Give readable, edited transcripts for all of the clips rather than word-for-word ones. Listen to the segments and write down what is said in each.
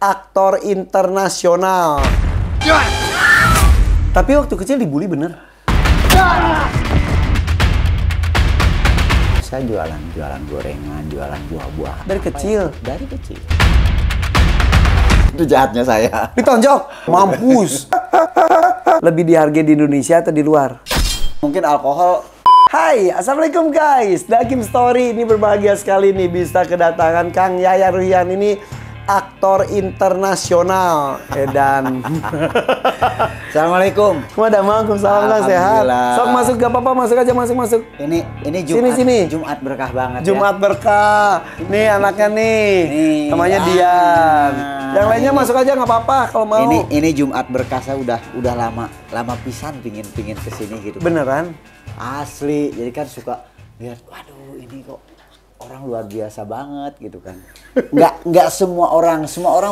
aktor internasional. Tapi waktu kecil dibully bener. Saya jualan gorengan, jualan buah-buah. Dari kecil? Dari kecil. Itu jahatnya saya. Ditonjok? Mampus. Lebih dihargai di Indonesia atau di luar? Mungkin alkohol. Hai, assalamualaikum guys. Dakim Story ini berbahagia sekali nih bisa kedatangan Kang Yayan Ruhian ini aktor internasional. Dan Assalamualaikum. Waalaikumsalam, Kang, sehat. Sok masuk, gak apa-apa, masuk aja, masuk. Ini Jumat. Sini. Jumat berkah banget. Jumat berkah. Nih anaknya nih. Namanya Dian. Yang lainnya masuk aja nggak apa-apa kalau mau. Ini Jumat berkah, saya udah lama pisan pingin kesini gitu. Beneran? Asli. Jadi kan suka lihat, waduh ini kok orang luar biasa banget gitu kan. Nggak semua orang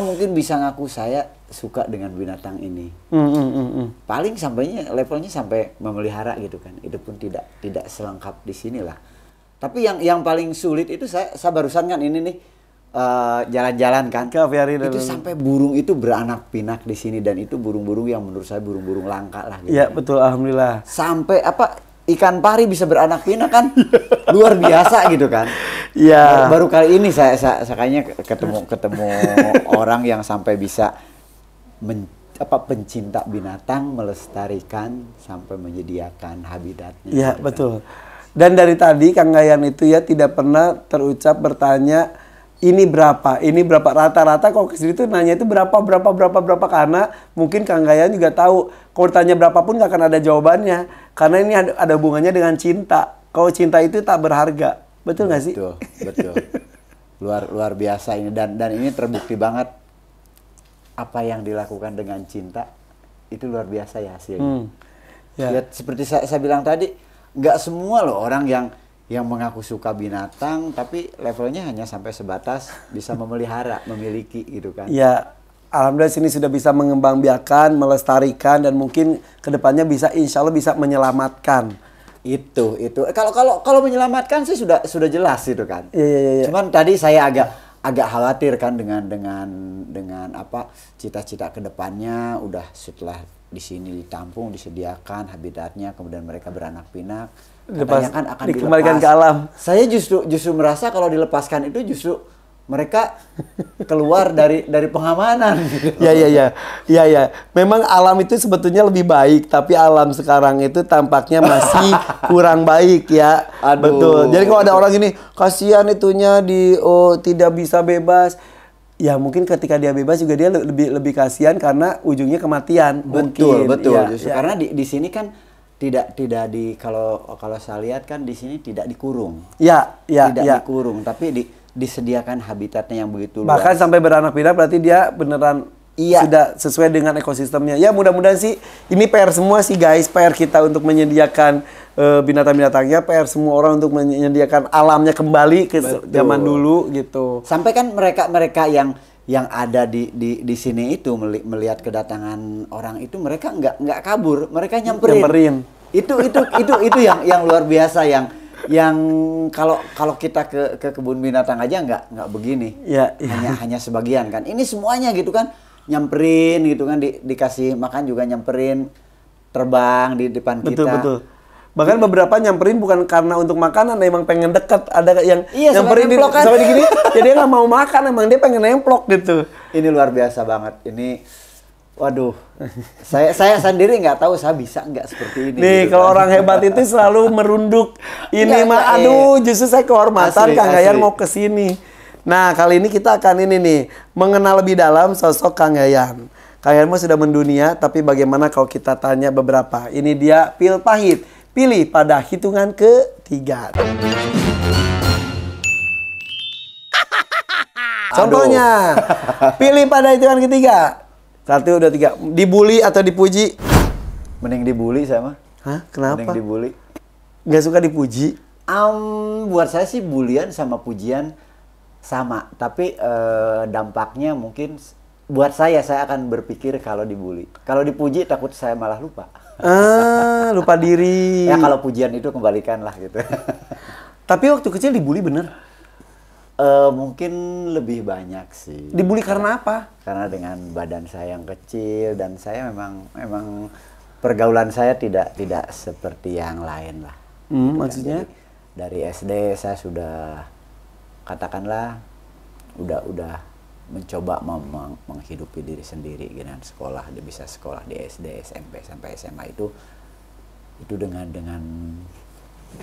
mungkin bisa ngaku saya suka dengan binatang ini. Paling levelnya sampai memelihara gitu kan. Itu pun tidak selengkap di sini lah. Tapi yang paling sulit itu saya barusan kan ini nih jalan-jalan kan. Itu sampai burung itu beranak pinak di sini, dan itu burung-burung yang menurut saya burung-burung langka lah gitu. Iya, kan. betul, alhamdulillah. Sampai ikan pari bisa beranak pinak kan. Luar biasa gitu kan. Iya. Baru kali ini saya kayaknya ketemu orang yang sampai bisa pencinta binatang, melestarikan sampai menyediakan habitatnya. Iya, gitu betul. Kan. Dan dari tadi Kang Yayan itu ya tidak pernah terucap bertanya ini berapa rata-rata kalau kesini tuh nanya itu berapa, karena mungkin Kang Yayan juga tahu kalau ditanya berapapun nggak akan ada jawabannya, karena ini ada hubungannya dengan cinta. Kalau cinta itu tak berharga, betul nggak sih? Betul. luar biasa ini, dan ini terbukti banget apa yang dilakukan dengan cinta itu luar biasa ya hasilnya. Ya, seperti saya bilang tadi, nggak semua loh orang yang mengaku suka binatang, tapi levelnya hanya sampai sebatas bisa memelihara, memiliki gitu kan. Ya, alhamdulillah sini sudah bisa mengembangbiakan, melestarikan, dan mungkin kedepannya bisa, insya Allah bisa menyelamatkan. Itu. Kalau menyelamatkan sih sudah jelas itu kan. Iya. Cuman tadi saya agak khawatir kan dengan apa cita-cita kedepannya, udah setelah di sini ditampung, disediakan habitatnya, kemudian mereka beranak pinak. Katanya kan akan dikembalikan dilepas ke alam. Saya justru merasa kalau dilepaskan itu justru mereka keluar dari pengamanan. Iya. Memang alam itu sebetulnya lebih baik, tapi alam sekarang itu tampaknya masih kurang baik ya. Aduh. Betul. Jadi kalau ada orang gini, kasihan itunya tidak bisa bebas. Ya mungkin ketika dia bebas juga dia lebih kasihan karena ujungnya kematian. Betul. Ya, Justru karena di sini kan tidak kalau saya lihat kan di sini tidak dikurung. Tidak dikurung, tapi disediakan habitatnya yang begitu luas. Bahkan sampai beranak pinak, berarti dia beneran sudah sesuai dengan ekosistemnya. Ya mudah-mudahan sih ini PR semua sih guys, PR kita untuk menyediakan binatang-binatangnya, PR semua orang untuk menyediakan alamnya kembali ke zaman dulu gitu. Sampai kan mereka yang ada di sini itu melihat kedatangan orang itu, mereka nggak kabur, mereka nyamperin. Itu yang luar biasa, yang kalau kita ke kebun binatang aja nggak begini. Hanya sebagian kan. Ini semuanya gitu kan, nyamperin gitu kan, dikasih makan juga nyamperin, terbang di depan kita. Betul. Bahkan beberapa nyamperin bukan karena untuk makanan, emang pengen deket. Ada yang nyamperin sampai digini, ya dia nggak mau makan, emang dia pengen nemplok gitu. Ini luar biasa banget. Ini, waduh, saya sendiri nggak tahu saya bisa nggak seperti ini. Nih gitu kalau kan. Orang hebat itu selalu merunduk. Ini justru saya kehormatan Kang Yayan mau kesini. Nah kali ini kita akan mengenal lebih dalam sosok Kang Yayan. Kang Yayan sudah mendunia, tapi bagaimana kalau kita tanya beberapa? Ini dia pil pahit. Pilih pada hitungan ketiga. Contohnya, pilih pada hitungan ketiga. 1, 2, 3. Dibully atau dipuji? Mending dibully saya mah. Hah? Kenapa? Mending dibully. Nggak suka dipuji? Buat saya sih bulian sama pujian sama. Tapi dampaknya mungkin buat saya akan berpikir kalau dibully. Kalau dipuji takut saya malah lupa. Lupa diri. Ya kalau pujian itu kembalikan lah gitu. Tapi waktu kecil dibully bener? Mungkin lebih banyak sih. Dibully karena apa? Karena dengan badan saya yang kecil dan saya memang pergaulan saya tidak seperti yang lain lah. Maksudnya? Jadi, dari SD saya sudah katakanlah udah mencoba menghidupi diri sendiri dengan sekolah. Dia bisa sekolah di SD, SMP sampai SMA itu dengan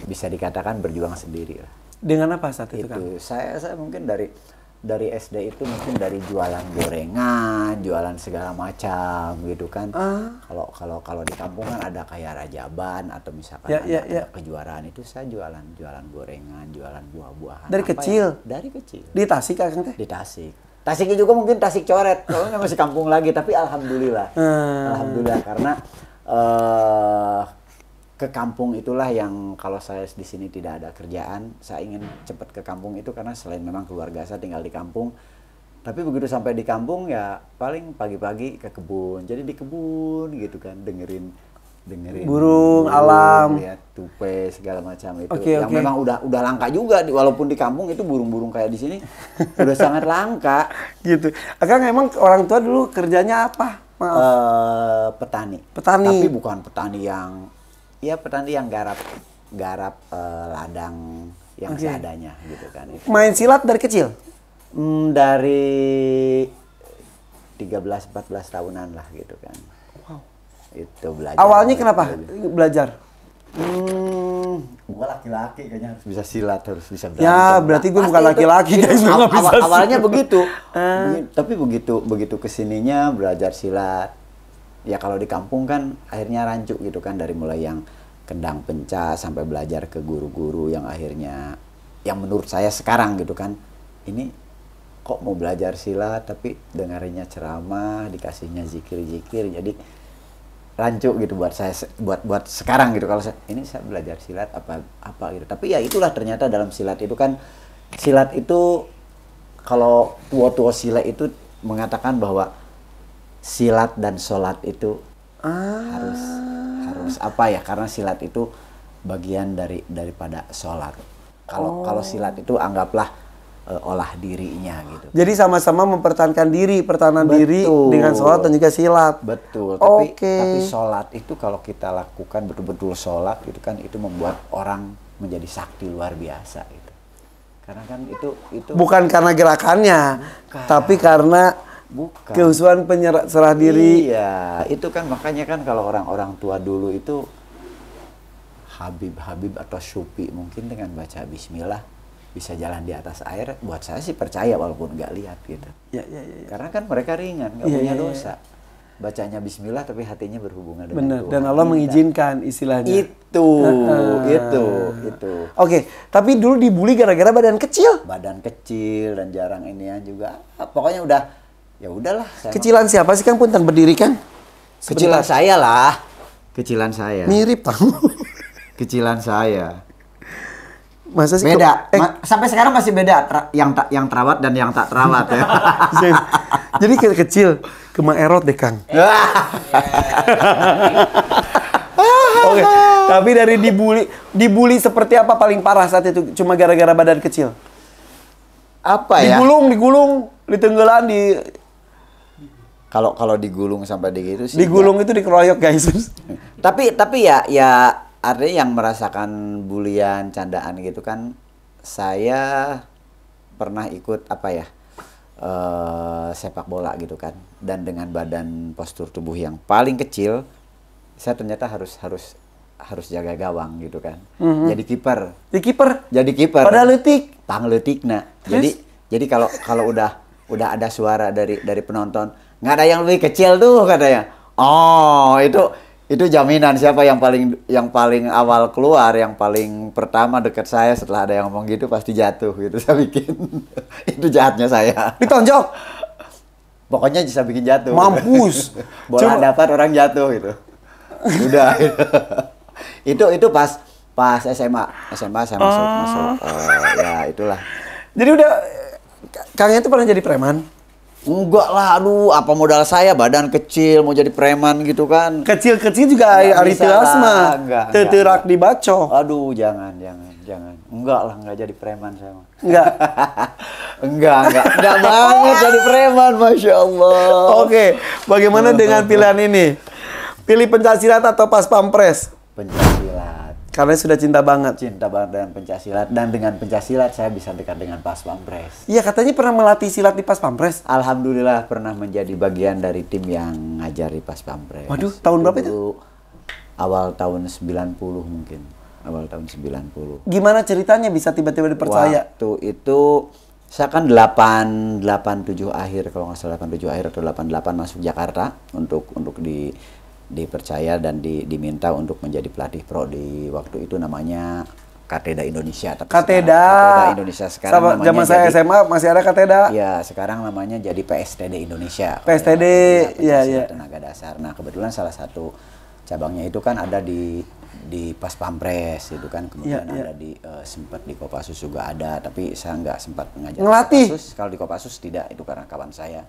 bisa dikatakan berjuang sendiri lah. Dengan apa saat itu kan? Saya mungkin dari SD itu mungkin dari jualan gorengan, jualan segala macam gitu kan. Kalau di kampung kan ada kayak rajaban atau misalkan ada kejuaraan itu saya jualan gorengan, jualan buah-buahan. Dari kecil? Dari kecil. Di Tasik Kang teh? Di Tasik. Tasiknya juga mungkin Tasik Coret. Soalnya masih kampung lagi, tapi alhamdulillah. Alhamdulillah karena ke kampung itulah yang kalau saya di sini tidak ada kerjaan, saya ingin cepat ke kampung itu karena selain memang keluarga saya tinggal di kampung, tapi begitu sampai di kampung ya paling pagi-pagi ke kebun. Jadi di kebun gitu kan dengerin burung, alam, lihat tupai segala macam itu. Yang memang udah langka juga walaupun di kampung itu burung-burung kayak di sini udah sangat langka gitu. Akang emang orang tua dulu kerjanya apa? Maaf. Petani. Petani. Tapi bukan petani yang garap ladang yang seadanya gitu kan. Itu. Main silat dari kecil? Dari 13-14 tahunan lah gitu kan. Wow. Itu belajar. Awalnya kenapa belajar? Gua laki-laki kayaknya harus bisa silat, harus bisa berantem. Ya, berarti gue bukan laki-laki guys. Awalnya begitu. Tapi begitu kesininya belajar silat. Ya kalau di kampung kan akhirnya rancu gitu kan, dari mulai yang kendang pencak sampai belajar ke guru-guru yang akhirnya yang menurut saya sekarang gitu kan, ini kok mau belajar silat tapi dengerinnya ceramah, dikasihnya zikir-zikir, jadi rancu gitu buat saya, buat sekarang gitu. Kalau saya belajar silat apa gitu. Tapi ya itulah ternyata dalam silat itu kan, silat itu kalau tua-tua silat itu mengatakan bahwa silat dan sholat itu harus apa ya, karena silat itu bagian daripada sholat. Kalau silat itu anggaplah olah dirinya gitu. Jadi sama-sama mempertahankan diri, pertahanan diri dengan sholat dan juga silat. Betul. Tapi sholat itu kalau kita lakukan betul-betul sholat gitu kan, itu membuat orang menjadi sakti luar biasa gitu. Karena kan itu bukan karena gerakannya, tapi karena kehusuan serah diri. Iya, itu kan makanya kan kalau orang-orang tua dulu itu Habib atau Syupi mungkin dengan baca bismillah bisa jalan di atas air. Buat saya sih percaya walaupun nggak lihat gitu. Ya. Karena kan mereka ringan, nggak punya dosa. Bacanya bismillah tapi hatinya berhubungan dengan Tuhan. Dan Allah mengizinkan istilahnya. Itu. Oke, tapi dulu dibully gara-gara badan kecil. Badan kecil dan jarang inian juga. Pokoknya udah, ya udahlah. Kecilan siapa sih Kang Punten berdiri Kang? Kecilan saya lah. Kecilan saya. Mirip tahu. Kecilan saya. Masa sih beda. Sampai sekarang masih beda yang terawat dan yang tak terawat ya. Jadi kecil kema erot deh Kang. Oke, tapi dari dibully seperti apa paling parah saat itu? Cuma gara-gara badan kecil. Apa ya? Digulung, ditenggelan di. Kalau digulung sampai begitu sih. Digulung itu dikeroyok guys. Tapi ya artinya yang merasakan bulian, candaan gitu kan, saya pernah ikut apa ya, sepak bola gitu kan, dan dengan badan postur tubuh yang paling kecil, saya ternyata harus jaga gawang gitu kan. Jadi kiper. Jadi kiper. Pada leutik. Pangleutikna. Jadi kalau udah ada suara dari penonton, nggak ada yang lebih kecil tuh katanya. Oh, itu jaminan siapa yang paling awal keluar, yang paling pertama dekat saya setelah ada yang ngomong gitu pasti jatuh gitu saya bikin. Itu jahatnya saya. Ditonjok. Pokoknya bisa bikin jatuh. Mampus. Bola dapat orang jatuh gitu. Udah. Itu pas SMA saya masuk. Ya itulah. Jadi udah Kangnya itu pernah jadi preman? Enggak lah, aduh apa modal saya badan kecil mau jadi preman gitu kan. Kecil-kecil juga ari teuas mah. Teu rak dibaco. Aduh, jangan. jangan. Enggak lah, enggak jadi preman saya mah. Enggak. enggak banget jadi preman, Masya Allah. Oke, bagaimana dengan pilihan ini? Pilih pencaksilat atau pas pampres? Pencaksilat. Karena sudah cinta banget. Cinta banget dengan pencaksilat, dan dengan pencaksilat saya bisa dekat dengan pas pampres. Iya, katanya pernah melatih silat di pas pampres. Alhamdulillah pernah menjadi bagian dari tim yang ngajar di pas pampres. Waduh, tahun berapa itu? Awal tahun 90 mungkin. Awal tahun 90. Gimana ceritanya bisa tiba-tiba dipercaya? Waktu itu saya kan 87 akhir, kalau nggak salah 87 akhir atau 88 masuk Jakarta untuk dipercaya dan diminta untuk menjadi pelatih pro di waktu itu namanya Kateda Indonesia. Tapi Kateda Indonesia sekarang sama namanya zaman saya jadi, SMA masih ada Kateda. Ya, sekarang namanya jadi PSTD Indonesia. PSTD, ya. Tenaga dasar. Nah, kebetulan salah satu cabangnya itu kan ada di Pas Pampres itu kan, kemudian ada di sempat di Kopassus juga ada, tapi saya nggak sempat mengajar ngelatih. Kopassus. Kalau di Kopassus tidak, itu karena kawan saya.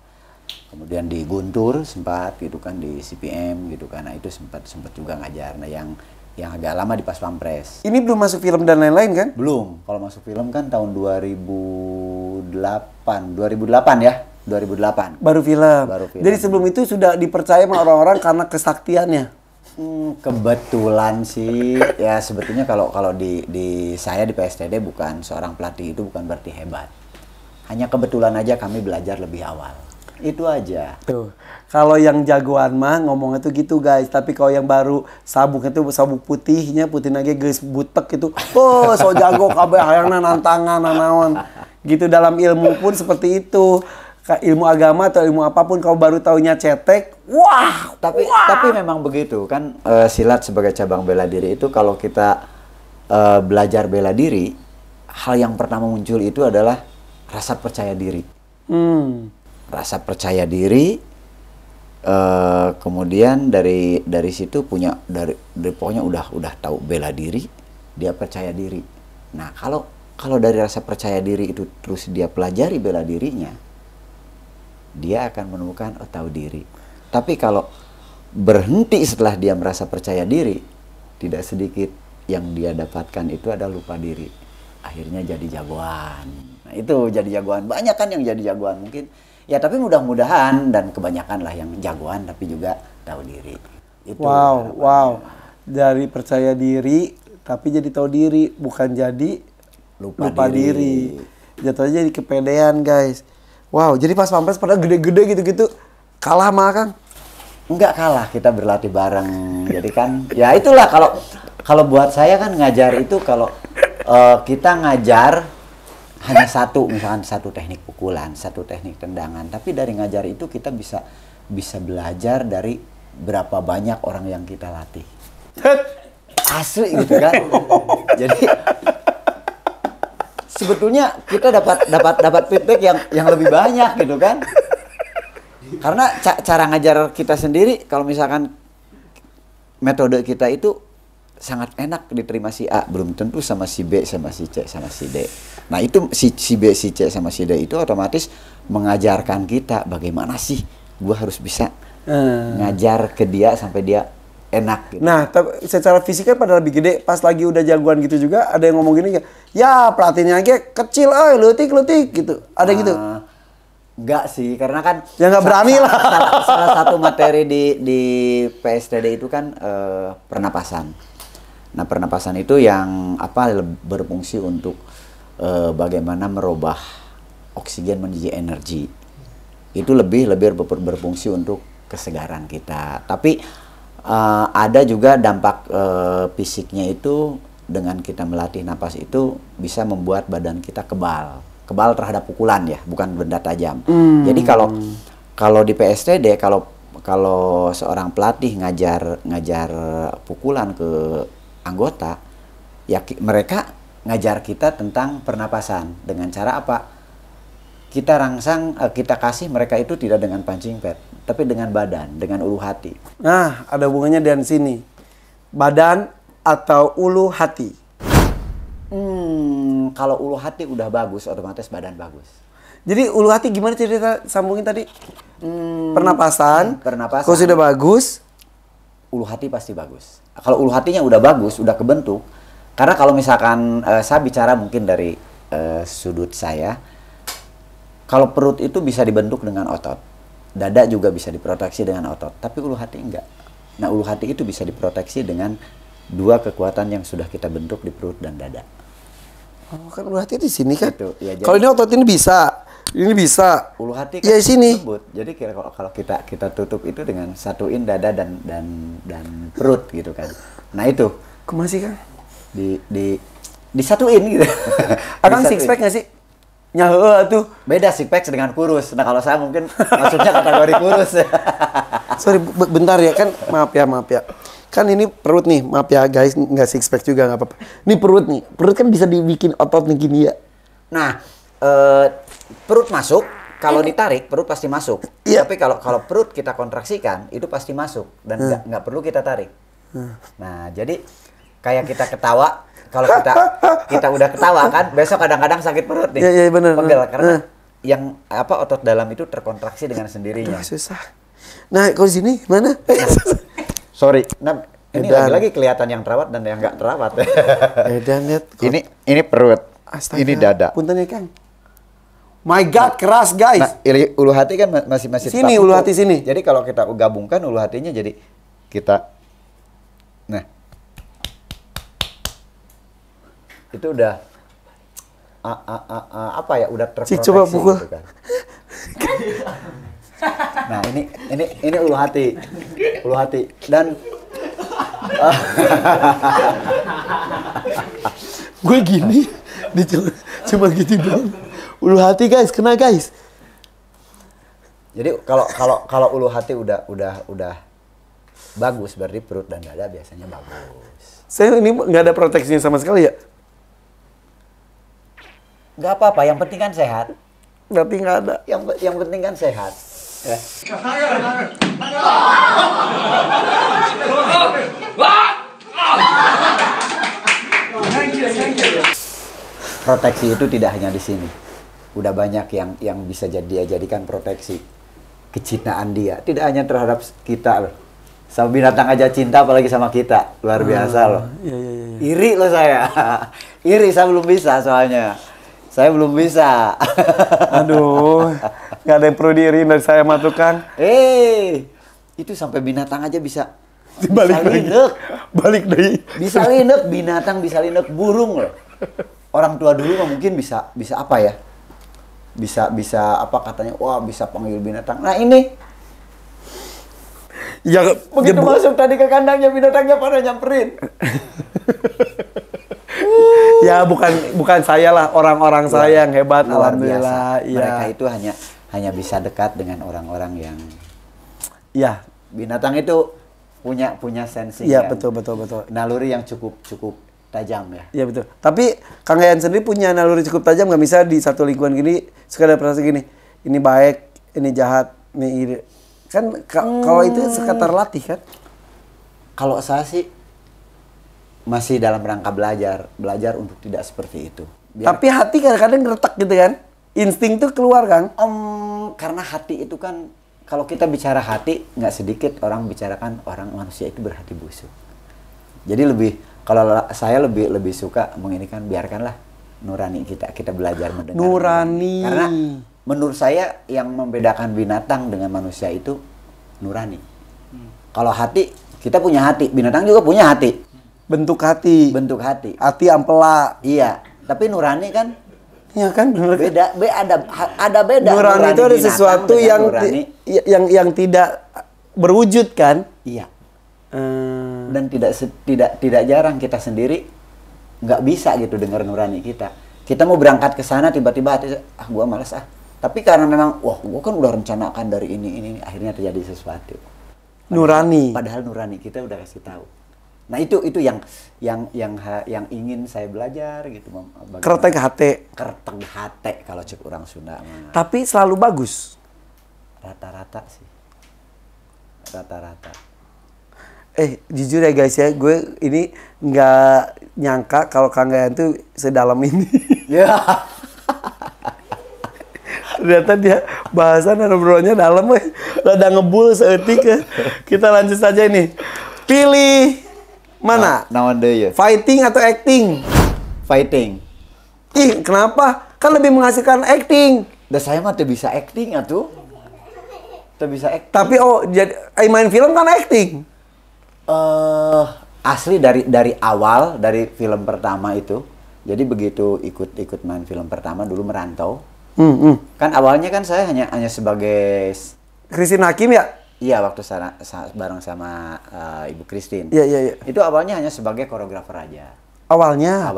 Kemudian di Guntur sempat gitu kan, di CPM gitu kan. Nah, itu sempat juga ngajar. Nah, yang agak lama di Pas Pampres. Ini belum masuk film dan lain-lain kan? Belum. Kalau masuk film kan tahun 2008 ya. 2008. Baru film. Jadi sebelum itu sudah dipercaya sama orang-orang karena kesaktiannya. Kebetulan sih ya, sebetulnya kalau di saya di PSTD bukan seorang pelatih itu bukan berarti hebat. Hanya kebetulan aja kami belajar lebih awal. Itu aja. Tuh. Kalau yang jagoan mah ngomongnya tuh gitu guys, tapi kalau yang baru sabuk itu sabuk putihnya putih nage geus butek itu. Oh, so jago kabeh hayangna nantangan nanaon. Gitu dalam ilmu pun seperti itu. Ilmu agama atau ilmu apapun kau baru taunya cetek, wah. Tapi memang begitu kan, silat sebagai cabang bela diri itu kalau kita belajar bela diri, hal yang pertama muncul itu adalah rasa percaya diri. Rasa percaya diri, kemudian dari situ pokoknya udah tahu bela diri, dia percaya diri. Nah, kalau dari rasa percaya diri itu terus dia pelajari bela dirinya, dia akan menemukan tahu diri. Tapi kalau berhenti setelah dia merasa percaya diri, tidak sedikit yang dia dapatkan itu ada lupa diri. Akhirnya jadi jagoan. Nah, itu jadi jagoan. Banyak kan yang jadi jagoan mungkin. Ya, tapi mudah-mudahan dan kebanyakan lah yang jagoan tapi juga tahu diri. Itu wow. Dari percaya diri tapi jadi tahu diri, bukan jadi lupa diri. Jatuhnya jadi kepedean, guys. Wow, jadi Pas Pampres pada gede-gede gitu-gitu kalah mah Kang? Enggak kalah, kita berlatih bareng. Jadi kan, ya itulah kalau buat saya kan ngajar itu kalau kita ngajar hanya misalkan satu teknik pukulan, satu teknik tendangan. Tapi dari ngajar itu kita bisa belajar dari berapa banyak orang yang kita latih. Asli gitu kan. Jadi sebetulnya kita dapat feedback yang lebih banyak gitu kan. Karena cara ngajar kita sendiri, kalau misalkan metode kita itu sangat enak diterima si A, belum tentu sama si B, sama si C, sama si D. Nah, itu si B, si C, sama si D itu otomatis mengajarkan kita bagaimana sih gua harus bisa ngajar ke dia sampai dia enak gitu. Nah, secara fisik kan pada lebih gede, pas lagi udah jagoan gitu juga ada yang ngomong gini, ya pelatihnya aja kecil, leutik gitu. Ada gitu? Enggak sih, karena kan ya nggak berani lah. Salah satu materi di PSTD itu kan pernapasan. Nah, pernapasan itu yang berfungsi untuk bagaimana merubah oksigen menjadi energi. Itu lebih berfungsi untuk kesegaran kita. Tapi ada juga dampak fisiknya itu, dengan kita melatih napas itu bisa membuat badan kita kebal terhadap pukulan ya, bukan benda tajam. Jadi kalau di PSTD kalau seorang pelatih ngajar pukulan ke anggota, ya mereka ngajar kita tentang pernapasan dengan cara apa? Kita rangsang, kita kasih mereka itu tidak dengan punching pad, tapi dengan badan, dengan ulu hati. Nah, ada hubungannya dengan sini. Badan atau ulu hati? Kalau ulu hati udah bagus, otomatis badan bagus. Jadi ulu hati gimana cerita sambungin tadi? Pernapasan. Kalau sudah bagus, ulu hati pasti bagus. Kalau ulu hatinya udah bagus, udah kebentuk, Karena kalau misalkan saya bicara mungkin dari sudut saya, kalau perut itu bisa dibentuk dengan otot, dada juga bisa diproteksi dengan otot, tapi ulu hati enggak. Nah, ulu hati itu bisa diproteksi dengan dua kekuatan yang sudah kita bentuk di perut dan dada. Oh, kan ulu hati di sini kan. Gitu, ya, kalau ini otot ini bisa. Ini bisa. Ulu hati ya kan sini. lembut. Jadi kalau kita tutup itu dengan satuin dada dan perut gitu kan. Nah, itu Masih kan? Disatuin gitu. Akang six pack nggak sih? Nyahe tuh. Beda six pack dengan kurus. Nah, kalau saya mungkin maksudnya kategori kurus. Sorry, bentar ya kan. Maaf ya. Kan ini perut nih, maaf ya guys, nggak six pack juga nggak apa-apa. Ini perut nih, perut kan bisa dibikin otot nih gini ya. Nah, perut masuk, kalau ditarik perut pasti masuk. Iya. Tapi kalau perut kita kontraksikan itu pasti masuk dan nggak perlu kita tarik. Nah, jadi kayak kita ketawa, kalau kita udah ketawa kan, besok kadang-kadang sakit perut nih. Iya benar. Pegel karena yang otot dalam itu terkontraksi dengan sendirinya. Susah. Nah, kalau di sini mana? Sorry, nah, ini lagi-lagi kelihatan yang terawat dan yang nggak terawat. Edan lihat. Ini perut, Astaga. ini dada. Punten ya Kang. My God, keras guys. Nah, ulu hati kan masih sini ulu hati sini. Jadi kalau kita gabungkan ulu hatinya jadi kita, nah itu udah apa ya, udah terproteksi. Coba pukul. Gitu kan. Nah, ini ulu hati dan gue gini, cuma gitu doang. Ulu hati guys, kena guys. Jadi kalau ulu hati udah bagus, berarti perut dan dada biasanya bagus. Saya ini nggak ada proteksinya sama sekali ya? Nggak apa-apa, yang penting kan sehat. Berarti nggak ada. Yang penting kan sehat. Ya. Proteksi itu tidak hanya di sini. Udah banyak yang bisa jadikan proteksi. Kecintaan dia tidak hanya terhadap kita loh. Sama binatang aja cinta, apalagi sama kita. Luar biasa loh. Iya. Iri loh saya. Iri, saya belum bisa soalnya. Saya belum bisa. Aduh, nggak ada yang perlu diiriin dari saya mah tukang. Itu sampai binatang aja bisa Balik linek. Balik deh. Bisa linek, binatang bisa linek, burung loh. Orang tua dulu mah mungkin bisa apa ya? Bisa apa katanya? Wah, bisa panggil binatang. Nah, ini ya begitu masuk tadi ke kandangnya, binatangnya pada nyamperin. Ya bukan saya lah, orang-orang saya yang hebat, luar alhamdulillah. Biasa. Mereka itu hanya bisa dekat dengan orang-orang yang ya, binatang itu punya sensing. Iya, kan? betul. Naluri yang cukup tajam ya. Iya betul. Tapi Kang Yayan sendiri punya naluri cukup tajam nggak, bisa di satu lingkungan gini suka ada perasaan gini, ini baik, ini jahat, ini iri. Kan kalau itu suka terlatih kan? Kalau saya sih masih dalam rangka belajar untuk tidak seperti itu. Tapi hati kadang-kadang ngeretak gitu kan? Insting tuh keluar kan? Karena hati itu kan, kalau kita bicara hati, nggak sedikit orang bicarakan orang manusia itu berhati busuk. Jadi kalau saya lebih suka menginikan, biarkanlah nurani kita belajar mendengar. Nurani. Karena menurut saya yang membedakan binatang dengan manusia itu nurani. Kalau hati, kita punya hati, binatang juga punya hati. Bentuk hati. Hati ampela. Iya, tapi nurani kan? Iya kan, benar. Ada beda. Nurani itu ada sesuatu yang tidak berwujud kan? Iya. Dan tidak jarang kita sendiri nggak bisa gitu dengar nurani kita. Kita mau berangkat ke sana tiba-tiba hati, gua malas ah. Tapi karena memang, gua kan udah rencanakan dari ini akhirnya terjadi sesuatu. Nurani. Padahal nurani kita udah kasih tahu. Nah itu yang ingin saya belajar gitu. Kertek hati kalau cek orang Sunda. Tapi selalu bagus. Rata-rata sih. Rata-rata. Jujur ya guys ya, gue ini nggak nyangka kalau Kang Yayan tuh sedalam ini. Ya. Ternyata dia bahasan dan obrolannya dalam, rada ngebul seetik. Kita lanjut saja ini. Pilih Mana? Naon deui? Fighting atau acting? Fighting. Ih, kenapa? Kan lebih menghasilkan acting. Da saya mah teu bisa acting atuh. Teu bisa acting. Tapi jadi main film kan acting. Asli dari awal, dari film pertama itu. Jadi begitu ikut main film pertama dulu merantau. Kan awalnya kan saya hanya sebagai Christine Hakim ya? iya waktu bareng sama Ibu Christine. Iya. Itu awalnya hanya sebagai koreografer aja. Awalnya.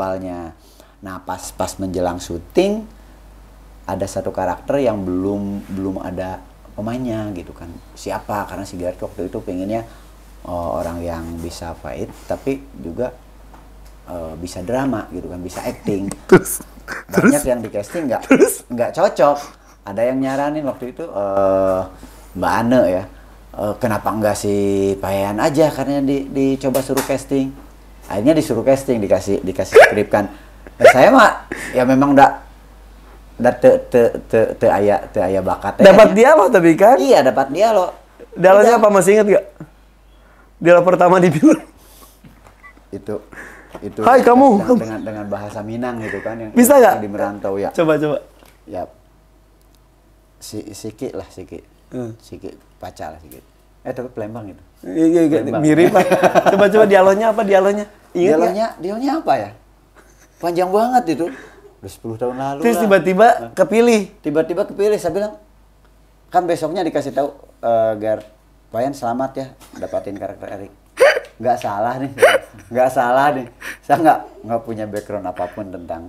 Nah, pas menjelang syuting ada satu karakter yang belum ada pemainnya gitu kan. Siapa? Karena si Gareth waktu itu pengennya orang yang bisa fight tapi juga bisa drama gitu kan, bisa acting. Banyak yang di casting nggak cocok. Ada yang nyaranin waktu itu Mbak Ane ya, kenapa nggak si Payan aja, karena dicoba suruh casting. Akhirnya disuruh casting, dikasih skrip kan. Saya mah ya memang te aya bakat. Dapat dialog tapi kan? Iya, dapat dialog. Dialognya apa, masih ingat gak? Dialog pertama di film. Itu Hai kamu. Dengan bahasa Minang gitu kan yang bisa nggak? Di merantau ya. Coba. Ya. Siki paca lah sikit. Tapi Palembang itu. Iya, mirip lah. Coba dialognya apa dialognya? Dialognya apa ya? Panjang banget itu. Udah 10 tahun lalu. Terus tiba-tiba kepilih. Saya bilang, kan besoknya dikasih tahu Gar, Payan selamat ya dapatin karakter Erik. Nggak salah nih. Saya nggak punya background apapun tentang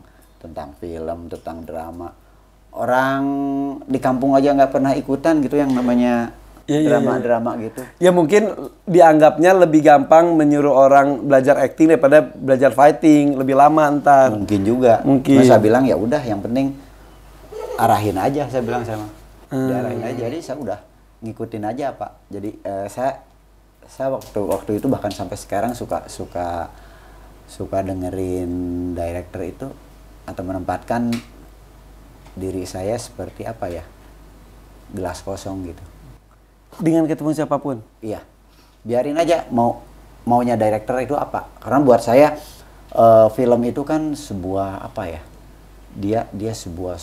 film, tentang drama. Orang di kampung aja nggak pernah ikutan gitu yang namanya drama gitu. Ya mungkin dianggapnya lebih gampang menyuruh orang belajar acting daripada belajar fighting, lebih lama ntar. Mungkin juga. Mungkin. Saya bilang ya udah, yang penting arahin aja, saya bilang sama. Diarahin aja, jadi saya udah ngikutin aja Pak. Jadi saya waktu itu bahkan sampai sekarang suka dengerin director itu atau menempatkan diri saya seperti apa ya, gelas kosong gitu. Dengan ketemu siapapun? Iya, biarin aja maunya director itu apa. Karena buat saya film itu kan sebuah apa ya, dia sebuah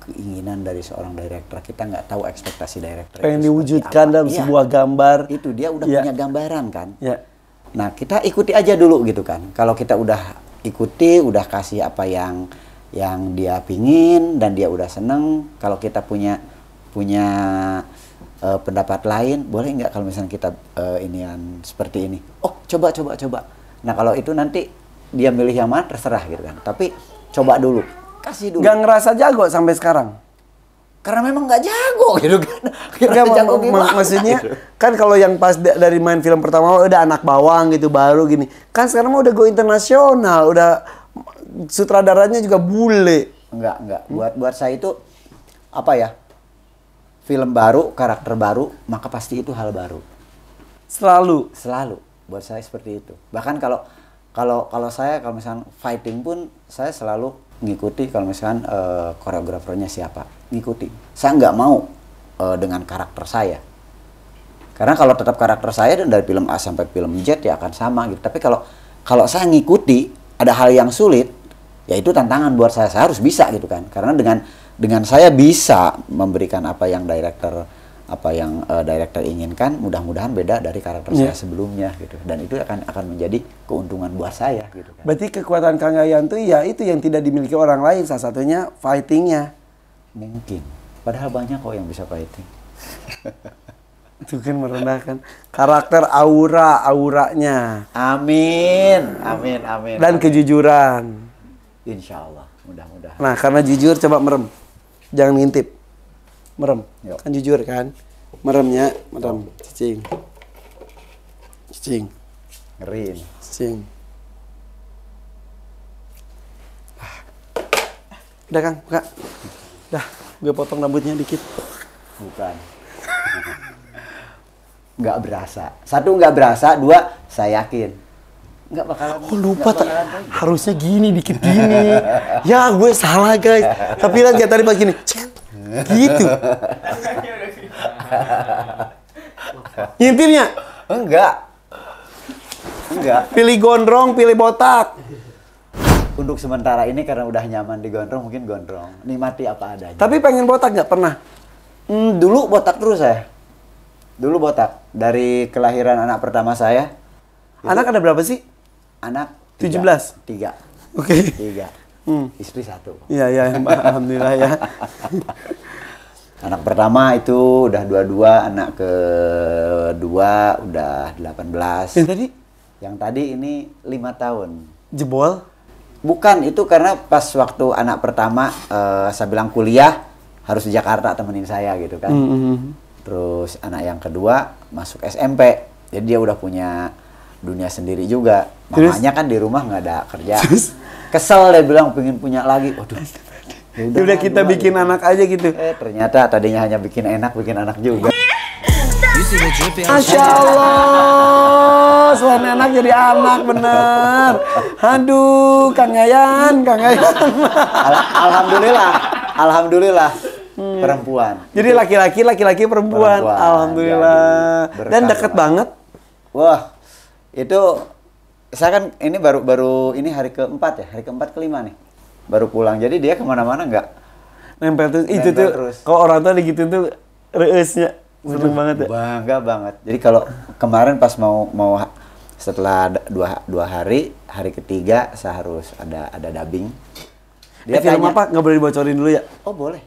keinginan dari seorang director. Kita nggak tahu ekspektasi director pengen diwujudkan dalam sebuah gambar. Itu dia udah punya gambaran kan. Ya. Nah, kita ikuti aja dulu gitu kan. Kalau kita udah ikuti, udah kasih apa yang dia pingin dan dia udah seneng, kalau kita punya pendapat lain, boleh nggak kalau misalnya kita inian seperti ini? Oh, coba. Nah, kalau itu nanti dia milih yang mana terserah gitu kan. Tapi coba dulu, kasih dulu. Nggak ngerasa jago sampai sekarang? Karena memang nggak jago gitu kan. Jago gimana? Maksudnya kan kalau yang pas dari main film pertama udah anak bawang gitu baru gini. Kan sekarang mah udah go internasional, udah sutradaranya juga bule. Enggak. Buat saya itu apa ya? Film baru, karakter baru, maka pasti itu hal baru. Selalu. Buat saya seperti itu. Bahkan kalau misalnya fighting pun saya selalu ngikuti kalau misalkan koreografernya siapa, ngikuti. Saya nggak mau dengan karakter saya. Karena kalau tetap karakter saya dan dari film A sampai film Z ya akan sama gitu. Tapi kalau saya ngikuti ada hal yang sulit, ya itu tantangan buat saya. Saya harus bisa gitu kan. Karena dengan saya bisa memberikan apa yang director inginkan, mudah-mudahan beda dari karakter saya sebelumnya gitu. Dan itu akan menjadi keuntungan buat saya gitu kan. Berarti kekuatan Kang Yayan tuh ya itu yang tidak dimiliki orang lain, salah satunya fightingnya. Mungkin. Padahal banyak kok yang bisa fighting. Itu kan merendahkan karakter, auranya. Amin. Dan kejujuran. Insya Allah, mudah-mudahan. Nah, karena jujur coba merem. Jangan ngintip. Merem. Yuk. Kan jujur kan? Merem. Cicing. Ngeri ini. Cicing. Udah Kang, buka. Dah, gue potong rambutnya dikit. Bukan. Nggak berasa. Satu, nggak berasa. Dua, saya yakin. Nggak bakalan. Oh lupa, harusnya gini, dikit gini. Ya gue salah guys. Tapi kan kayak tadi begini. Gitu. Ngintipnya? Enggak. Enggak. Pilih gondrong, pilih botak. Untuk sementara ini karena udah nyaman di gondrong, mungkin gondrong. Nikmati apa adanya. Tapi pengen botak nggak pernah? Dulu botak terus saya. Dulu botak. Dari kelahiran anak pertama saya. Anak ada berapa sih? Anak 17? 3. Oke. 3. Istri 1. Iya, iya, alhamdulillah ya. Anak pertama itu udah 22, anak kedua udah 18. Yang tadi? Yang tadi ini 5 tahun. Jebol? Bukan, itu karena pas waktu anak pertama saya bilang kuliah harus di Jakarta temenin saya gitu kan. Terus anak yang kedua masuk SMP. Jadi dia udah punya dunia sendiri juga. Mamanya kan di rumah nggak ada kerja. Kesel dia bilang pengen punya lagi. Waduh. Ya udah kita bikin anak aja gitu. Ternyata tadinya hanya bikin enak, bikin anak juga. Masya Allah, selain enak jadi anak bener. Aduh, Kang Yayan, Kang Yayan. Alhamdulillah, alhamdulillah perempuan. Jadi laki-laki perempuan. Alhamdulillah. Dan deket banget. Wah, itu saya kan ini baru ini hari keempat ya, hari keempat kelima nih. Baru pulang, jadi dia kemana-mana nggak nempel tuh, itu tuh kalau orang tua digituin tuh reusnya seneng banget ya. Bangga banget. Jadi kalau kemarin pas mau setelah dua hari ketiga saya harus ada dubbing. Dia film apa? Nggak boleh dibocorin dulu ya? Oh boleh.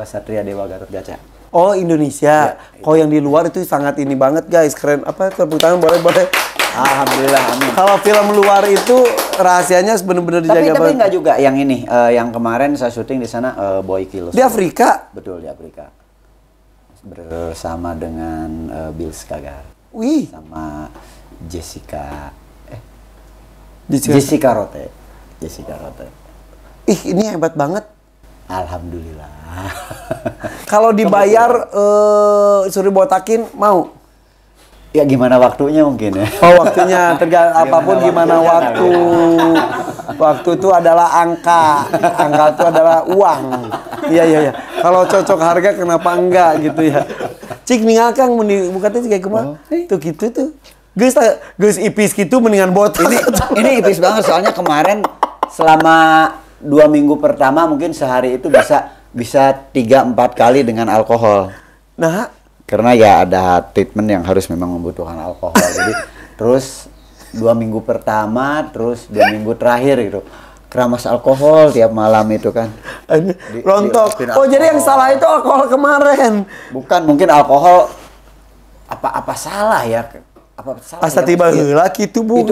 Satria Dewa Gatot Kaca. Oh Indonesia. Ya, kalau yang di luar itu sangat ini banget guys, keren. Apa tepuk tangan boleh. Alhamdulillah, amin. Kalau film luar itu rahasianya benar-benar dijaga banget. Tapi enggak juga yang ini, yang kemarin saya syuting di sana Boy Kilos. Di Afrika? Betul, di Afrika. Bersama dengan Bill Skagar. Wih. Sama Jessica Rote. Jessica Rote. Ih, ini hebat banget. Alhamdulillah. Kalau dibayar suruh botakin mau? Ya gimana waktunya mungkin ya. Oh waktunya, tergantung apapun gimana waktu. Waktu itu adalah angka. Angka itu adalah uang. Iya. Kalau cocok harga kenapa enggak gitu ya. Cik ningal Kang bukatnya kayak kemana? Tuh gitu tuh. Geus ipis gitu mendingan botak. Ini ipis banget soalnya kemarin selama 2 minggu pertama mungkin sehari itu bisa 3-4 kali dengan alkohol. Nah, karena ya ada treatment yang harus memang membutuhkan alkohol. Jadi terus 2 minggu pertama, terus 2 minggu terakhir gitu. Keramas alkohol tiap malam itu kan. Rontok. Oh jadi yang salah itu alkohol kemarin. Bukan, mungkin alkohol apa salah ya? Apa salah? Asa tiba heula kitu Bu.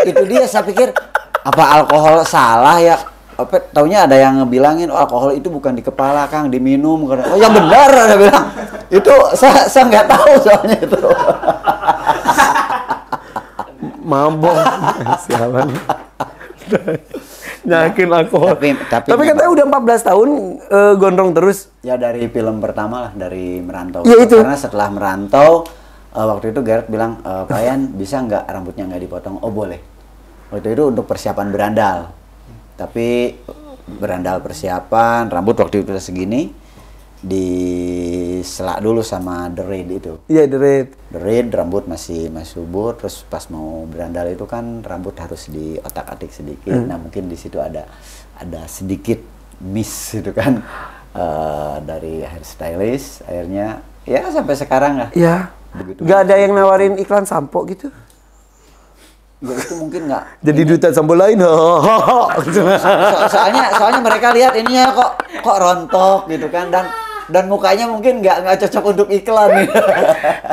Itu dia saya pikir apa alkohol salah ya? Apa taunya ada yang ngebilangin alkohol itu bukan di kepala Kang, diminum. Oh yang benar ada bilang. Itu saya nggak tahu soalnya itu. Mabok. Sialan. Nyakin alkohol. Tapi katanya udah 14 tahun gondrong terus. Ya dari film pertama lah, dari Merantau. Ya, itu. Karena setelah Merantau, waktu itu Gareth bilang, Pak Yan bisa nggak rambutnya nggak dipotong? Oh boleh. Waktu itu untuk persiapan berandal. Tapi berandal persiapan, rambut waktu itu segini, diselak dulu sama The Raid itu. Iya, The Raid. The Raid, rambut masih subur, terus pas mau berandal itu kan rambut harus diotak-atik sedikit. Nah mungkin di situ ada sedikit miss itu kan dari hairstylist. Akhirnya ya sampai sekarang lah. Iya. Begitu. Nggak ada yang nawarin iklan sampo gitu? Ya itu mungkin nggak. Jadi duta sampo lain. Soalnya mereka lihat ininya kok rontok gitu kan, dan mukanya mungkin nggak cocok untuk iklan nih.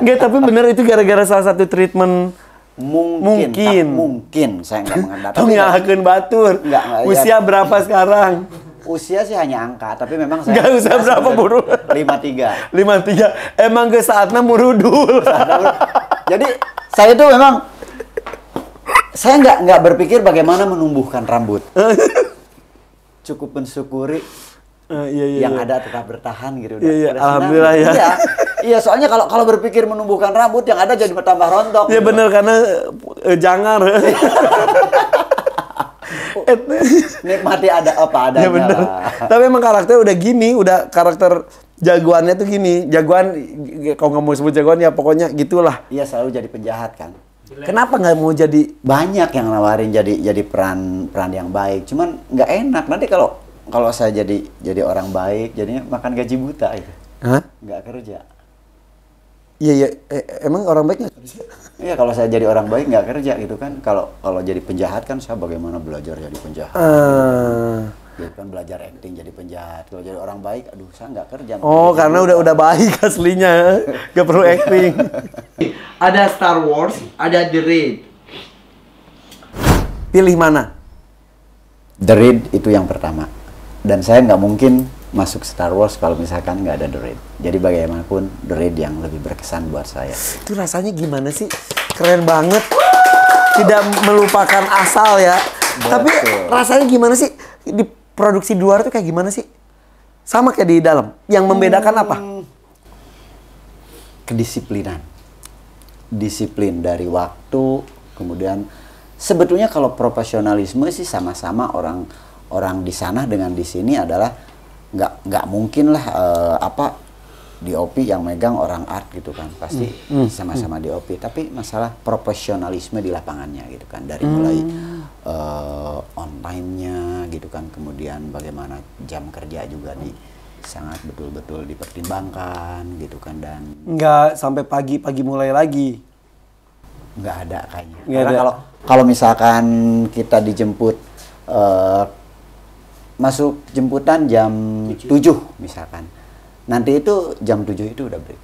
Nggak, tapi bener itu gara-gara salah satu treatment. Mungkin saya nggak mengandalkan. Tong yakeun batur. Usia berapa sekarang? Usia sih hanya angka, tapi memang saya nggak usah berapa buru. 53. Emang ke saatnya murudul. Jadi saya tuh memang saya nggak berpikir bagaimana menumbuhkan rambut. Cukup mensyukuri yang ada tetap bertahan gitu. Iya, alhamdulillah ya. Iya, soalnya kalau berpikir menumbuhkan rambut yang ada jadi bertambah rontok. Iya gitu. Bener, karena jangan. Nikmati ada apa adanya. Ya bener. Tapi emang karakter udah gini, udah karakter jagoannya tuh gini. Jagoan, kalau nggak mau sebut jagoan ya pokoknya gitulah. Iya, selalu jadi penjahat kan. Kenapa nggak mau jadi? Banyak yang nawarin jadi peran yang baik, cuman nggak enak. Nanti kalau saya jadi orang baik, jadinya makan gaji buta itu. Hah? Nggak kerja. Iya iya. Emang orang baik nggak kerja? Iya, kalau saya jadi orang baik nggak kerja gitu kan. Kalau jadi penjahat kan saya bagaimana belajar jadi penjahat. Gitu kan, belajar acting jadi penjahat. Kalau jadi orang baik, aduh saya nggak kerja. Oh, karena udah baik aslinya, nggak perlu acting. Ada Star Wars, ada The Raid. Pilih mana? The Raid itu yang pertama. Dan saya nggak mungkin masuk Star Wars kalau misalkan nggak ada The Raid. Jadi bagaimanapun The Raid yang lebih berkesan buat saya. Itu rasanya gimana sih? Keren banget. Tidak melupakan asal ya. Betul. Tapi rasanya gimana sih? Di produksi di luar tuh kayak gimana sih? Sama kayak di dalam. Yang membedakan apa? Kedisiplinan. Disiplin dari waktu, kemudian sebetulnya kalau profesionalisme sih sama-sama orang di sana dengan di sini adalah nggak mungkin lah DOP yang megang orang art gitu kan, pasti sama-sama DOP, tapi masalah profesionalisme di lapangannya gitu kan, dari mulai on time-nya gitu kan, kemudian bagaimana jam kerja juga sangat betul-betul dipertimbangkan gitu kan, dan Nggak sampai pagi mulai lagi. nggak ada kayaknya. Nggak Karena ada. kalau misalkan kita dijemput masuk jemputan jam 7 misalkan. Nanti itu jam 7 itu udah break.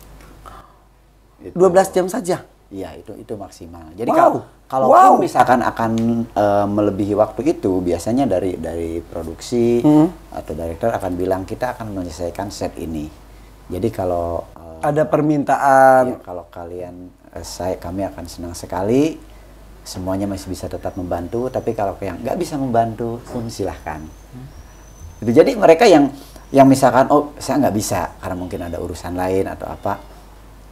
Itu. 12 jam saja. Iya, itu maksimal. Jadi Wow. kalau Wow. misalkan akan melebihi waktu itu, biasanya dari produksi atau director akan bilang kita akan menyelesaikan set ini. Jadi kalau Ada permintaan. ya, kalau kalian kami akan senang sekali semuanya masih bisa tetap membantu, tapi kalau yang nggak bisa membantu pun silahkan. Itu jadi mereka yang misalkan saya nggak bisa karena mungkin ada urusan lain atau apa,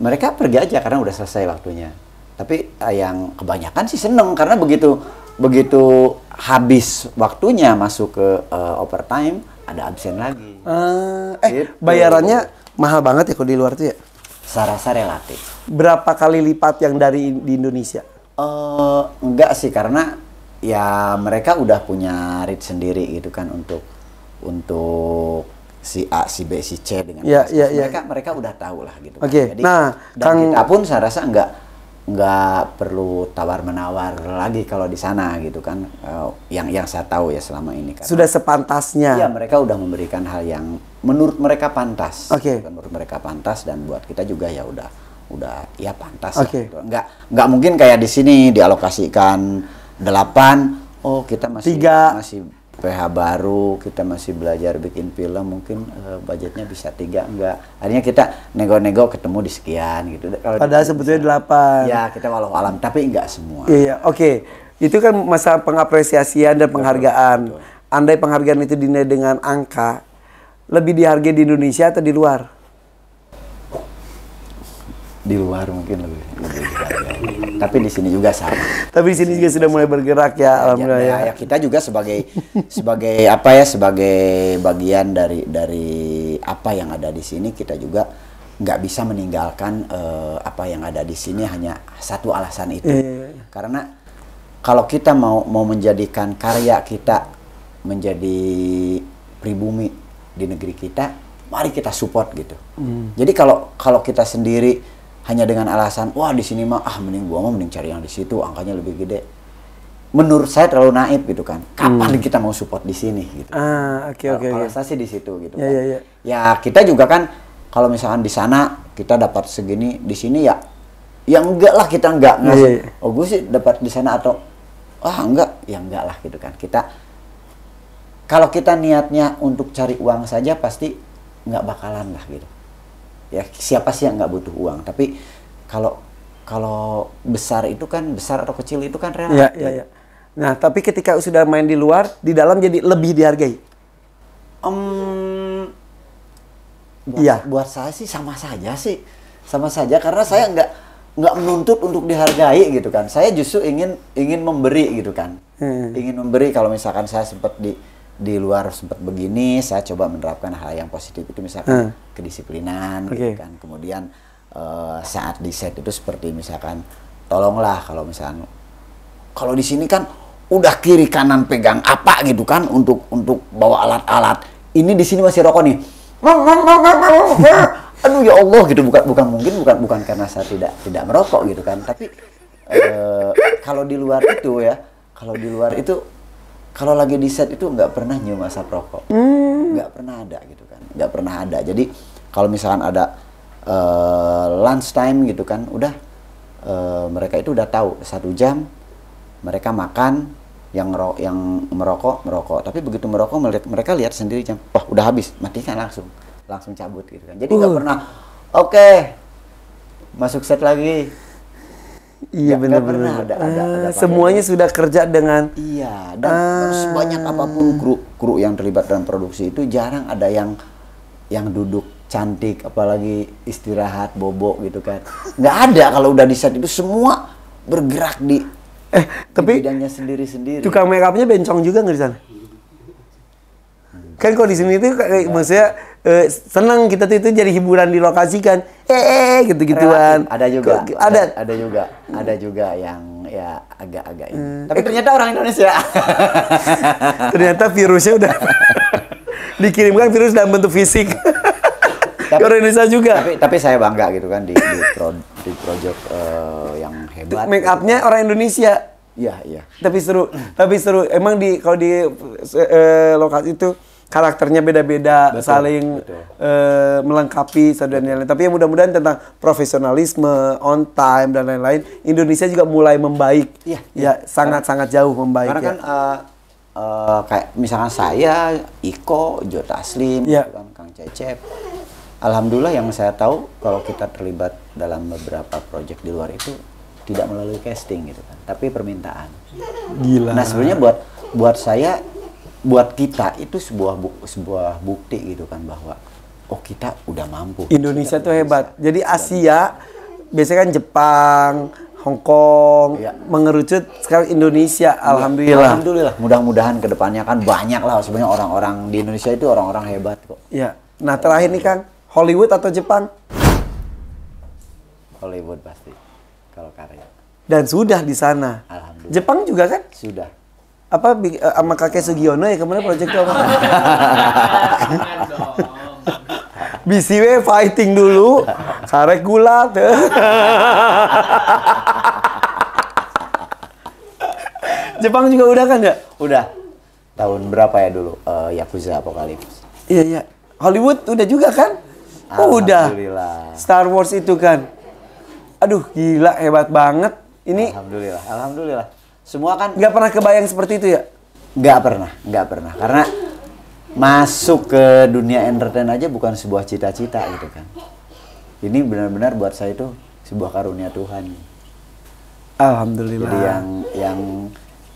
mereka pergi aja karena udah selesai waktunya. Tapi yang kebanyakan sih seneng karena begitu habis waktunya masuk ke overtime ada absen lagi. Gitu. Bayarannya mahal banget ya kalau di luar tuh ya? Saya rasa relatif. Berapa kali lipat yang di Indonesia? Enggak sih, karena ya mereka udah punya rate sendiri gitu kan untuk si A, si B, si C dengan mereka udah tahu lah gitu. Oke. Jadi, Nah, dan kita pun saya rasa nggak perlu tawar menawar lagi kalau di sana gitu kan. Yang saya tahu ya selama ini kan. Sudah sepantasnya. Iya, mereka udah memberikan hal yang menurut mereka pantas. Oke. Menurut mereka pantas, dan buat kita juga ya udah ya pantas Oke. lah, gitu. Nggak mungkin kayak di sini dialokasikan 8, kita masih 3. masih PH baru, kita masih belajar bikin film, mungkin budgetnya bisa 3, enggak. Akhirnya kita nego-nego ketemu di sekian gitu. Kalau Padahal sebetulnya 8. ya kita walau alam, tapi enggak semua. Iya, oke. Itu kan masa pengapresiasian dan penghargaan. Andai penghargaan itu dinilai dengan angka, lebih dihargai di Indonesia atau di luar? Di luar mungkin lebih dihargai. Tapi di sini juga sama. Tapi di sini juga sudah mulai bergerak ya, alhamdulillah ya. Ya, kita juga sebagai bagian dari apa yang ada di sini, kita juga nggak bisa meninggalkan apa yang ada di sini hanya satu alasan itu. Karena kalau kita mau menjadikan karya kita menjadi pribumi di negeri kita, mari kita support gitu. Jadi kalau kita sendiri hanya dengan alasan wah di sini mah mending cari yang di situ angkanya lebih gede, menurut saya terlalu naif gitu kan. Kapan kita mau support di sini gitu. Oke. Kalau saya sih di situ gitu Ya, kan. ya. Ya kita juga kan kalau misalkan di sana kita dapat segini, di sini ya enggak lah, kita enggak ngasih. Ya. Oh gue sih dapat di sana atau enggak, ya enggak lah gitu kan. Kita kalau kita niatnya untuk cari uang saja pasti nggak bakalan lah gitu. Ya siapa sih yang nggak butuh uang, tapi kalau besar itu kan, besar atau kecil itu kan relatif. Iya. Nah, tapi ketika sudah main di luar, di dalam jadi lebih dihargai. Buat saya sih sama saja karena saya nggak menuntut untuk dihargai gitu kan. Saya justru ingin memberi gitu kan. Ingin memberi. Kalau misalkan saya sempat di luar sempat begini, saya coba menerapkan hal yang positif itu, misalkan kedisiplinan gitu kan. Kemudian saat di set itu seperti misalkan tolonglah kalau misalnya, kalau di sini kan udah kiri kanan pegang apa gitu kan untuk bawa alat-alat. Ini di sini masih rokok nih. Aduh ya Allah gitu, bukan karena saya tidak merokok gitu kan, tapi kalau di luar itu ya, kalau lagi di set itu nggak pernah nyium asap rokok, nggak pernah ada gitu kan, nggak pernah ada. Jadi kalau misalkan ada lunch time gitu kan, udah mereka itu udah tahu 1 jam mereka makan, yang merokok, tapi begitu merokok mereka lihat sendiri jam, wah udah habis, matikan langsung cabut gitu kan. Jadi nggak pernah oke, masuk set lagi. Iya benar-benar. Ada semuanya sudah kerja dengan. Iya, dan sebanyak apapun kru yang terlibat dalam produksi itu jarang ada yang duduk cantik, apalagi istirahat bobok gitu kan. Nggak ada. Kalau udah di set itu semua bergerak di tapi bidangnya sendiri-sendiri. Tukang make upnya bencong juga nggak di sana? Kan kalau di sini itu maksudnya senang kita tuh itu jadi hiburan di lokasi kan, gitu-gituan. Ada juga, ada juga yang ya agak-agak ini. Tapi ternyata orang Indonesia. Ternyata virusnya udah dikirimkan virus dalam bentuk fisik. Ke orang Indonesia juga. Tapi saya bangga gitu kan di project yang hebat. Make upnya gitu. Orang Indonesia. Iya. Tapi seru. Emang kalau di lokasi itu karakternya beda-beda, saling melengkapi satu dan lain-lain. Tapi yang mudah-mudahan tentang profesionalisme, on time dan lain-lain, Indonesia juga mulai membaik. Iya. Sangat-sangat jauh membaik. Karena kan kayak misalkan saya, Iko, Joe Taslim, gitu kan, Kang Cecep. Alhamdulillah yang saya tahu kalau kita terlibat dalam beberapa proyek di luar itu tidak melalui casting gitu kan, tapi permintaan. Gila. Nah sebenarnya buat saya, buat kita itu sebuah bukti gitu kan, bahwa oh kita udah mampu. Indonesia tuh hebat. Jadi Asia biasanya kan Jepang, Hong Kong, mengerucut sekarang Indonesia. Alhamdulillah. Alhamdulillah. Mudah-mudahan kedepannya kan banyak lah sebenarnya orang-orang di Indonesia itu orang-orang hebat kok. Iya. Nah terakhir nih Kang, Hollywood atau Jepang? Hollywood pasti, kalau karya. Dan sudah di sana. Alhamdulillah. Jepang juga kan? Sudah. Apa sama kakek Sugiono ya kemarin proyek itu apa? BCW fighting dulu, karek gulat. Jepang juga udah kan ya? Udah. Tahun berapa ya dulu? Yakuza Apocalypse. Iya. Hollywood udah juga kan? Oh, udah. Star Wars itu kan. Aduh, gila hebat banget. Ini Alhamdulillah. Semua kan nggak pernah kebayang seperti itu ya? Nggak pernah. Karena masuk ke dunia entertain aja bukan sebuah cita-cita gitu kan. Ini benar-benar buat saya itu sebuah karunia Tuhan. Alhamdulillah. Jadi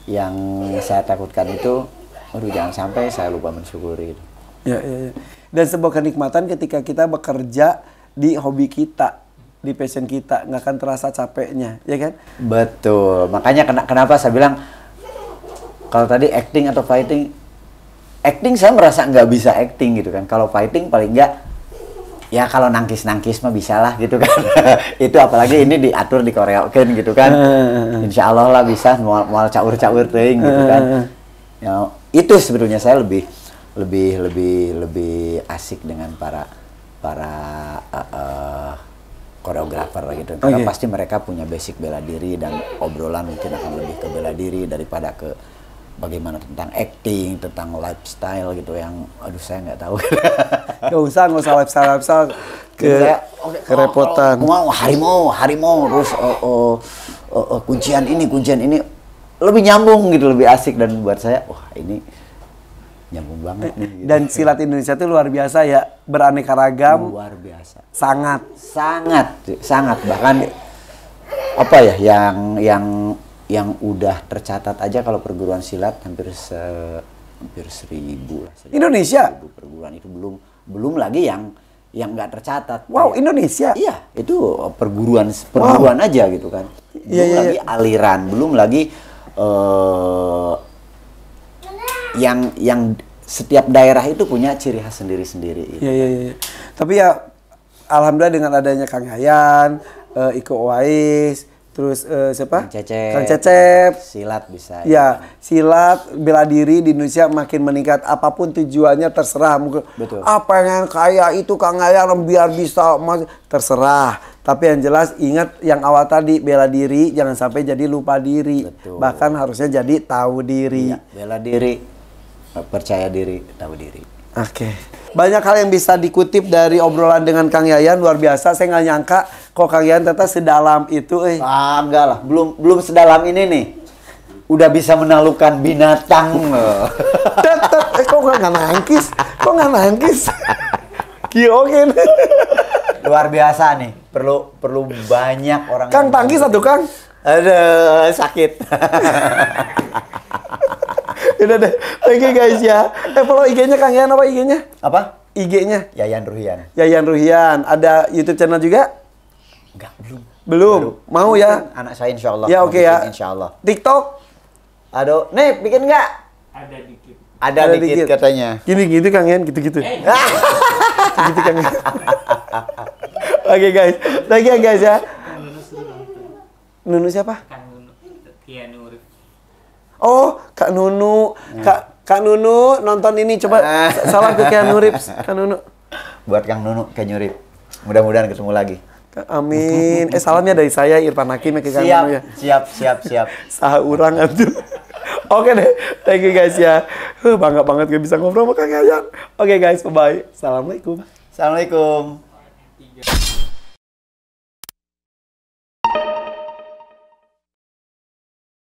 yang saya takutkan itu, aduh jangan sampai saya lupa mensyukuri itu. Ya. Dan sebuah kenikmatan ketika kita bekerja di hobi kita, di passion kita, nggak akan terasa capeknya, ya kan? Betul. Makanya kenapa saya bilang kalau tadi acting atau fighting, acting saya merasa nggak bisa acting gitu kan. Kalau fighting paling nggak, ya kalau nangkis mah bisa lah gitu kan. Itu apalagi ini diatur di koreoken gitu kan. Insya Allah lah bisa mual caur-caur teuing gitu kan. Ya, itu sebetulnya saya lebih asik dengan para koreografer gitu. Karena pasti mereka punya basic bela diri dan obrolan mungkin akan lebih ke bela diri daripada ke bagaimana tentang acting, tentang lifestyle gitu yang aduh saya nggak tahu. Nggak usah lifestyle kerepotan. Mau harimau terus kuncian ini lebih nyambung gitu, lebih asik, dan buat saya wah ini nyambung banget nih. Gitu. Dan silat Indonesia itu luar biasa ya, beraneka ragam. Luar biasa. Sangat bahkan apa ya yang udah tercatat aja kalau perguruan silat hampir 1.000 lah. Indonesia? 1.000 perguruan itu belum lagi yang nggak tercatat. Wow, Indonesia? Iya, itu perguruan aja gitu kan. Belum lagi aliran, belum lagi yang setiap daerah itu punya ciri khas sendiri-sendiri. Gitu. Iya. Tapi ya alhamdulillah dengan adanya Kang Yayan, Iko Uwais, terus siapa? Kang Cecep. Kang Cecep. Silat bisa. Ya, silat, bela diri di Indonesia makin meningkat. Apapun tujuannya terserah. Mungkin Betul. apa yang kaya itu Kang Yayan biar bisa terserah. Tapi yang jelas ingat yang awal tadi, bela diri jangan sampai jadi lupa diri. Betul. Bahkan harusnya jadi tahu diri. Iya, bela diri, percaya diri, tahu diri. Oke. Banyak hal yang bisa dikutip dari obrolan dengan Kang Yayan, luar biasa. Saya nggak nyangka kok Kang Yayan ternyata sedalam itu. Enggak lah, belum sedalam ini nih. Udah bisa menaklukkan binatang loh. Kok nggak nangkis? Kok nggak nangkis? Giokin. Luar biasa nih. Perlu banyak orang. Kang tangkis satu Kang. Aduh, sakit. Udah deh. Oke guys ya. Follow IG-nya Kang Yayan apa IG-nya? Apa? IG-nya Yayan Ruhian. Yayan Ruhian. Ada YouTube channel juga? Enggak, belum. Belum. Mau ya? Anak saya insya Allah. Ya oke ya. Insya Allah. TikTok? Aduh, nih bikin nggak? Ada dikit katanya. Gini gitu Kang Yayan, gitu-gitu. Gitu Kang Yayan. Oke guys. Thank you guys ya. Nunu siapa? Oh, Kak Nunu. Kak Nunu nonton ini coba salam ke Keanu Reeves, Kak Nunu. Buat Kang Nunu Keanu Reeves. Mudah-mudahan ketemu lagi. Amin. Salamnya dari saya Irfan Hakim ke Kang Nunu ya. Siap. Saha urang atuh. Oke deh. Thank you guys ya. Bangga banget gak bisa ngobrol sama Kang Yayan. Oke guys, bye-bye. Assalamualaikum. Assalamualaikum.